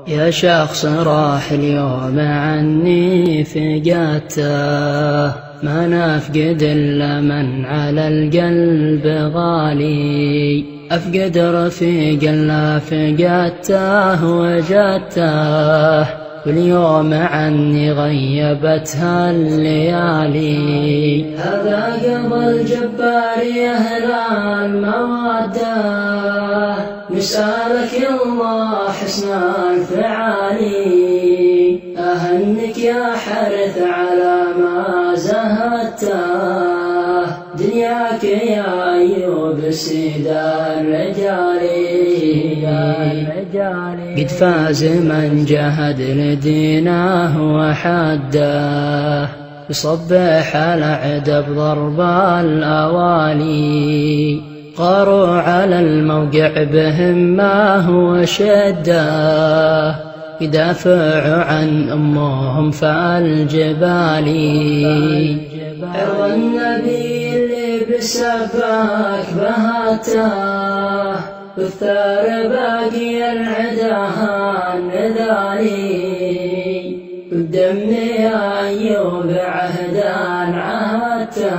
يا شخص راح اليوم عني فقدته، ما نفقد إلا من على القلب غالي، أفقد رفيق لا فقدته وجدته، واليوم عني غيبتها الليالي. هذا قضى الجبار يا أهل المودة، نسألك الله حسن الفعالي، أهنك يا حرث على ما زهدته، دنياك يا أيوب سيد الرجال. قد فاز من جهد لدينه وحده، يصبح على عدا بضرب الأوالي، غاروا على الموقع بهمه وشده، يدافعوا عن أمهم فالجبال. عرض النبي اللي بسباك بهاته، والثار باقي العداها النذالي، والدم يا أيوب عهدا عهدته،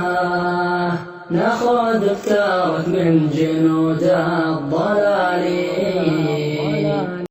ناخذ ثارك من جنود